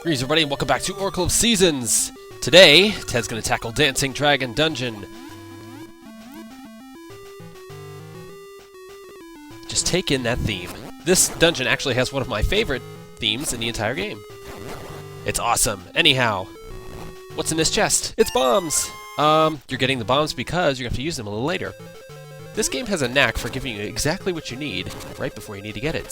Greetings everybody and welcome back to Oracle of Seasons! Today, Ted's going to tackle Dancing Dragon Dungeon. Just take in that theme. This dungeon actually has one of my favorite themes in the entire game. It's awesome. Anyhow, what's in this chest? It's bombs! You're getting the bombs because you're going to have to use them a little later. This game has a knack for giving you exactly what you need right before you need to get it.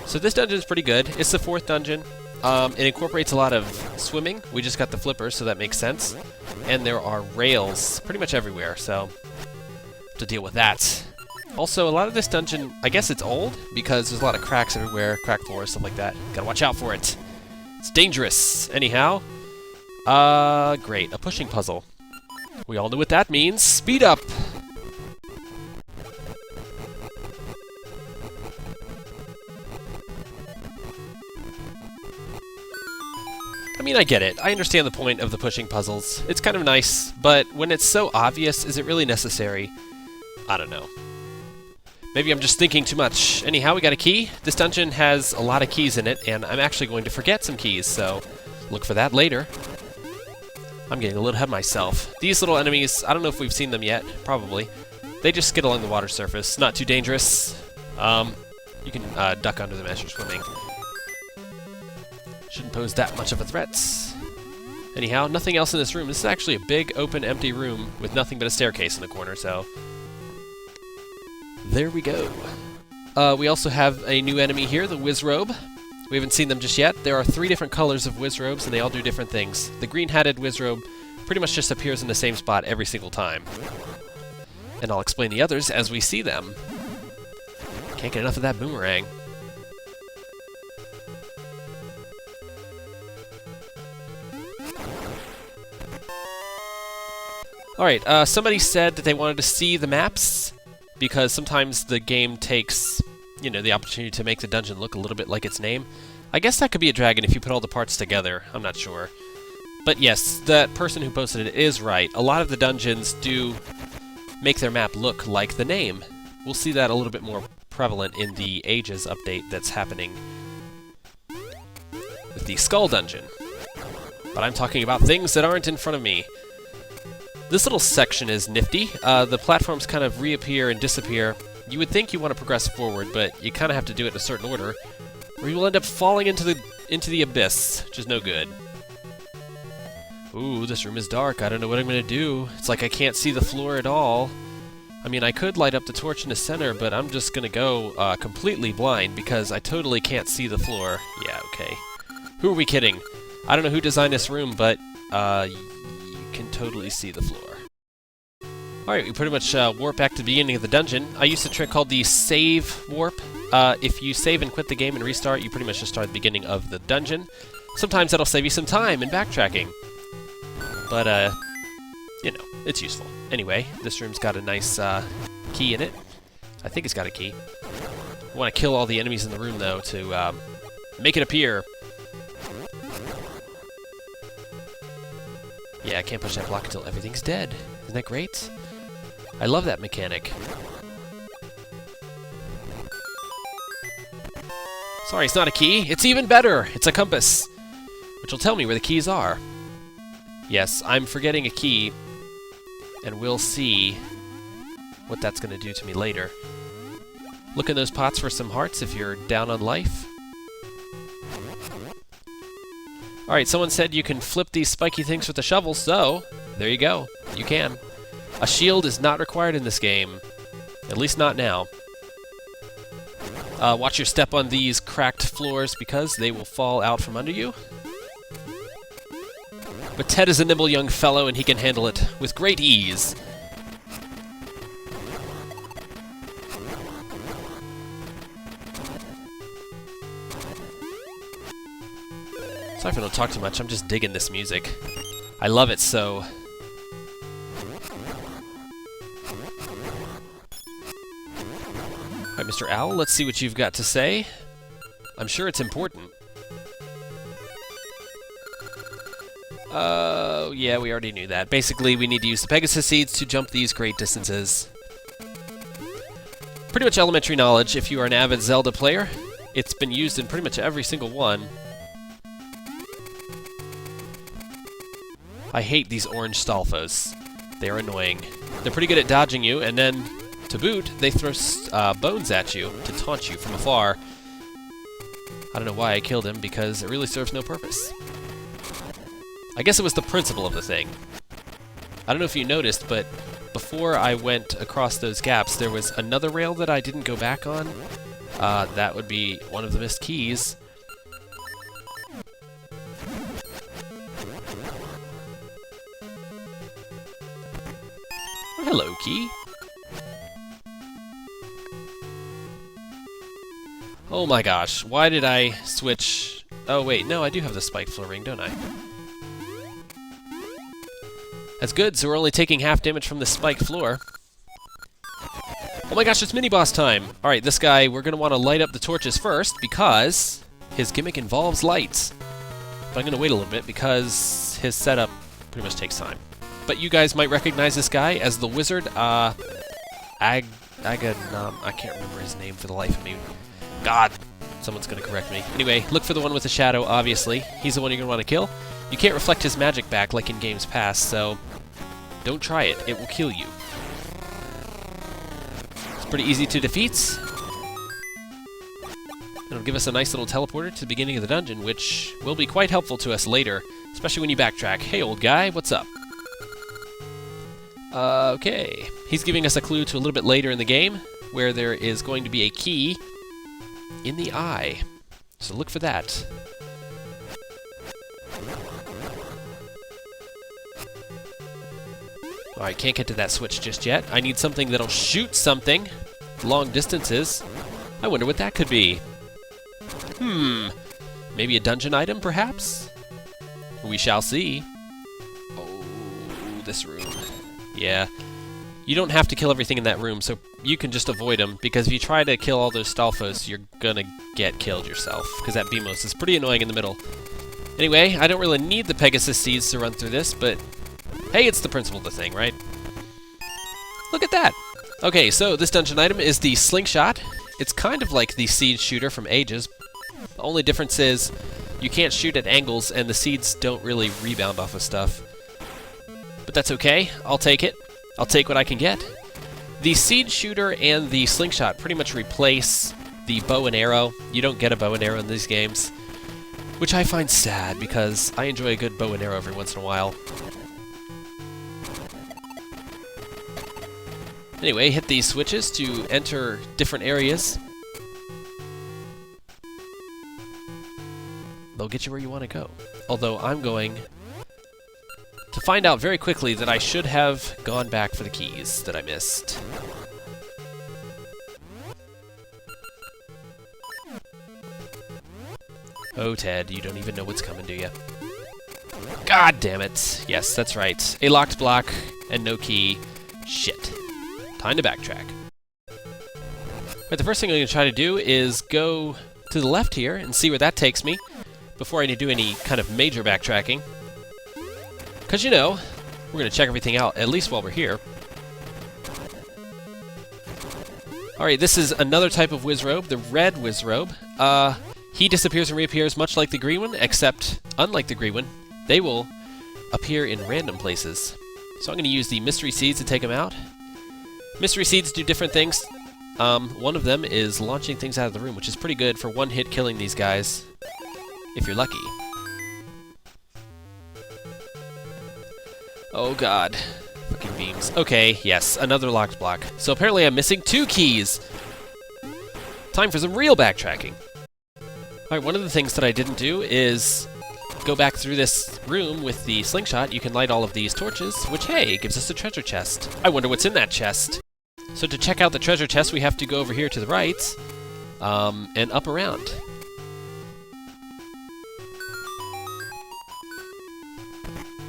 So this dungeon is pretty good. It's the fourth dungeon. It incorporates a lot of swimming. We just got the flipper, so that makes sense. And there are rails pretty much everywhere, so to deal with that. Also, a lot of this dungeon, I guess it's old, because there's a lot of cracks everywhere, cracked floors, stuff like that. Gotta watch out for it. It's dangerous. Anyhow, great. A pushing puzzle. We all know what that means. Speed up! I mean, I get it. I understand the point of the pushing puzzles. It's kind of nice, but when it's so obvious, is it really necessary? I don't know. Maybe I'm just thinking too much. Anyhow, we got a key. This dungeon has a lot of keys in it, and I'm actually going to forget some keys, so look for that later. I'm getting a little ahead of myself. These little enemies, I don't know if we've seen them yet. Probably. They just skid along the water surface. Not too dangerous. You can duck under them as you're swimming. Shouldn't pose that much of a threat. Anyhow, nothing else in this room. This is actually a big, open, empty room with nothing but a staircase in the corner, so there we go. We also have a new enemy here, the Wizrobe. We haven't seen them just yet. There are 3 different colors of Wizrobes, and they all do different things. The green-hatted Wizrobe pretty much just appears in the same spot every single time. And I'll explain the others as we see them. Can't get enough of that boomerang. Alright, somebody said that they wanted to see the maps, because sometimes the game takes, you know, the opportunity to make the dungeon look a little bit like its name. I guess that could be a dragon if you put all the parts together, I'm not sure. But yes, that person who posted it is right. A lot of the dungeons do make their map look like the name. We'll see that a little bit more prevalent in the Ages update that's happening with the Skull Dungeon. But I'm talking about things that aren't in front of me. This little section is nifty. The platforms kind of reappear and disappear. You would think you want to progress forward, but you kind of have to do it in a certain order, or you will end up falling into the abyss, which is no good. Ooh, this room is dark. I don't know what I'm going to do. It's like I can't see the floor at all. I mean, I could light up the torch in the center, but I'm just going to go completely blind because I totally can't see the floor. Yeah, okay. Who are we kidding? I don't know who designed this room, but can totally see the floor. Alright, we pretty much warp back to the beginning of the dungeon. I used a trick called the save warp. If you save and quit the game and restart, you pretty much just start at the beginning of the dungeon. Sometimes that'll save you some time in backtracking. But, you know, it's useful. Anyway, this room's got a nice key in it. I think it's got a key. I want to kill all the enemies in the room, though, to make it appear. Yeah, I can't push that block until everything's dead. Isn't that great? I love that mechanic. Sorry, it's not a key. It's even better! It's a compass, which will tell me where the keys are. Yes, I'm forgetting a key, and we'll see what that's going to do to me later. Look in those pots for some hearts if you're down on life. Alright, someone said you can flip these spiky things with a shovel, so there you go. You can. A shield is not required in this game. At least not now. Watch your step on these cracked floors because they will fall out from under you. But Ted is a nimble young fellow and he can handle it with great ease. Sorry if I don't talk too much, I'm just digging this music. I love it so. Alright, Mr. Owl, let's see what you've got to say. I'm sure it's important. Oh, yeah, we already knew that. Basically, we need to use the Pegasus Seeds to jump these great distances. Pretty much elementary knowledge if you are an avid Zelda player. It's been used in pretty much every single one. I hate these orange Stalfos. They are annoying. They're pretty good at dodging you, and then, to boot, they throw bones at you to taunt you from afar. I don't know why I killed him, because it really serves no purpose. I guess it was the principle of the thing. I don't know if you noticed, but before I went across those gaps, there was another rail that I didn't go back on. That would be one of the missed keys. Hello, key. Oh my gosh, why did I switch? Oh wait, no, I do have the spike floor ring, don't I? That's good, so we're only taking half damage from the spike floor. Oh my gosh, it's mini-boss time! Alright, this guy, we're going to want to light up the torches first, because his gimmick involves lights. But I'm going to wait a little bit, because his setup pretty much takes time. But you guys might recognize this guy as the wizard, I can't remember his name for the life of me. God, someone's going to correct me. Anyway, look for the one with the shadow, obviously. He's the one you're going to want to kill. You can't reflect his magic back like in games past, so don't try it. It will kill you. It's pretty easy to defeat. It'll give us a nice little teleporter to the beginning of the dungeon, which will be quite helpful to us later, especially when you backtrack. Hey, old guy, what's up? Okay. He's giving us a clue to a little bit later in the game, where there is going to be a key in the eye. So look for that. Alright, can't get to that switch just yet. I need something that'll shoot something long distances. I wonder what that could be. Maybe a dungeon item, perhaps? We shall see. Oh, this room. Yeah. You don't have to kill everything in that room, so you can just avoid them, because if you try to kill all those Stalfos, you're gonna get killed yourself, because that Beamos is pretty annoying in the middle. Anyway, I don't really need the Pegasus seeds to run through this, but hey, it's the principle of the thing, right? Look at that! Okay, so this dungeon item is the slingshot. It's kind of like the seed shooter from Ages. The only difference is you can't shoot at angles, and the seeds don't really rebound off of stuff. But that's okay. I'll take it. I'll take what I can get. The seed shooter and the slingshot pretty much replace the bow and arrow. You don't get a bow and arrow in these games, which I find sad because I enjoy a good bow and arrow every once in a while. Anyway, hit these switches to enter different areas. They'll get you where you want to go. Although I'm going to find out very quickly that I should have gone back for the keys that I missed. Oh, Ted, you don't even know what's coming, do you? God damn it! Yes, that's right. A locked block and no key. Shit. Time to backtrack. Right, the first thing I'm going to try to do is go to the left here and see where that takes me before I do any kind of major backtracking. Because, you know, we're going to check everything out, at least while we're here. Alright, this is another type of Wizrobe, the red Wizrobe. He disappears and reappears much like the green one, except, unlike the green one, they will appear in random places. So I'm going to use the Mystery Seeds to take them out. Mystery Seeds do different things. One of them is launching things out of the room, which is pretty good for one hit killing these guys, if you're lucky. Oh god. Fucking beams. Okay, yes, another locked block. So apparently I'm missing 2 keys! Time for some real backtracking. Alright, one of the things that I didn't do is go back through this room with the slingshot. You can light all of these torches, which, hey, gives us a treasure chest. I wonder what's in that chest. So to check out the treasure chest, we have to go over here to the right, and up around.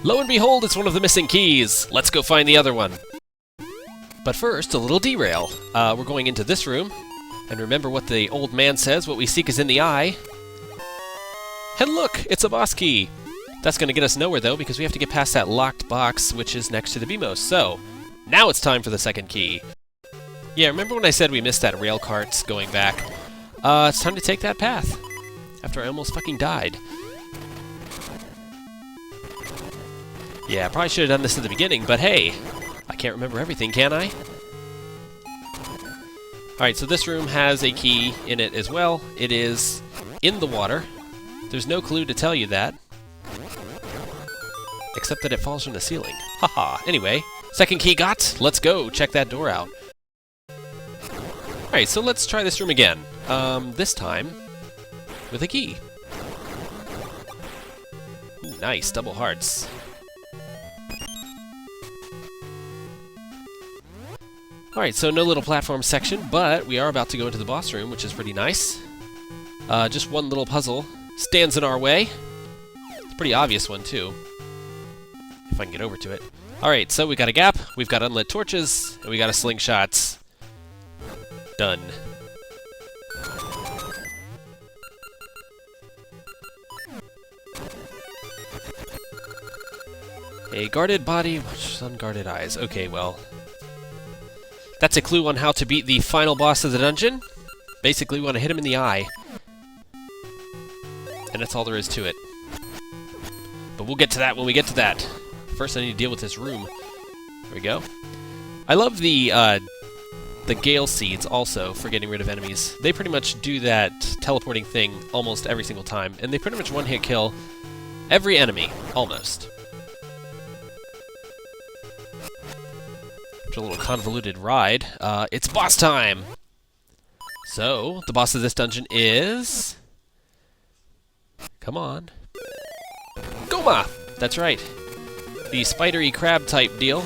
Lo and behold, it's one of the missing keys! Let's go find the other one! But first, a little derail. We're going into this room, and remember what the old man says, what we seek is in the eye. And look, it's a boss key! That's gonna get us nowhere though, because we have to get past that locked box, which is next to the Beamos. So, now it's time for the second key. Yeah, remember when I said we missed that rail cart going back? It's time to take that path, after I almost fucking died. Yeah, I probably should have done this at the beginning, but hey, I can't remember everything, can I? Alright, so this room has a key in it as well. It is in the water. There's no clue to tell you that. Except that it falls from the ceiling. Haha. Anyway, second key got. Let's go check that door out. Alright, so let's try this room again. This time with a key. Ooh, nice, double hearts. Alright, so no little platform section, but we are about to go into the boss room, which is pretty nice. Just one little puzzle stands in our way. It's a pretty obvious one, too. If I can get over to it. Alright, so we got a gap, we've got unlit torches, and we got a slingshot. Done. A guarded body, unguarded eyes. Okay, well... that's a clue on how to beat the final boss of the dungeon. Basically, we want to hit him in the eye. And that's all there is to it. But we'll get to that when we get to that. First, I need to deal with this room. There we go. I love the Gale Seeds, also, for getting rid of enemies. They pretty much do that teleporting thing almost every single time. And they pretty much one-hit kill every enemy, almost. A little convoluted ride. It's boss time! So, the boss of this dungeon is... come on. Goma! That's right. The spidery crab type deal.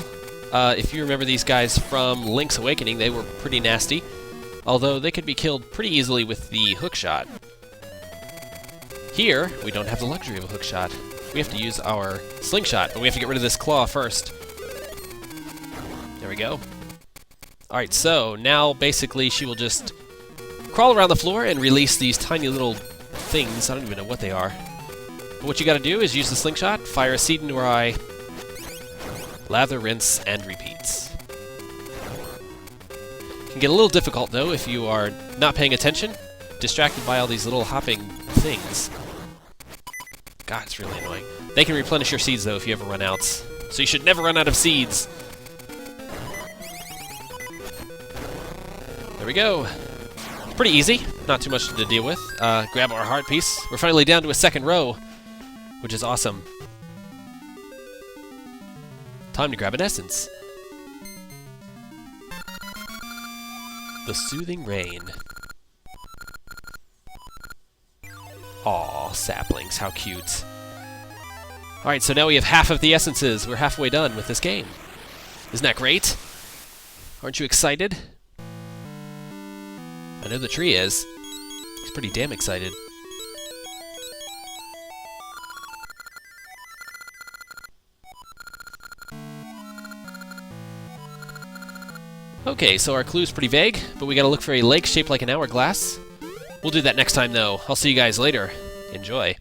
If you remember these guys from Link's Awakening, they were pretty nasty. Although they could be killed pretty easily with the hookshot. Here, we don't have the luxury of a hookshot. We have to use our slingshot, but we have to get rid of this claw first. There we go. Alright, so now basically she will just crawl around the floor and release these tiny little things. I don't even know what they are. But what you gotta do is use the slingshot, fire a seed into her eye, lather, rinse, and repeats. Can get a little difficult though if you are not paying attention, distracted by all these little hopping things. God, it's really annoying. They can replenish your seeds though if you ever run out. So you should never run out of seeds. There we go. Pretty easy. Not too much to deal with. Grab our heart piece. We're finally down to a second row, which is awesome. Time to grab an essence. The Soothing Rain. Aw, saplings, how cute. Alright, so now we have half of the essences. We're halfway done with this game. Isn't that great? Aren't you excited? I know the tree is. He's pretty damn excited. Okay, so our clue's pretty vague, but we gotta look for a lake shaped like an hourglass. We'll do that next time, though. I'll see you guys later. Enjoy.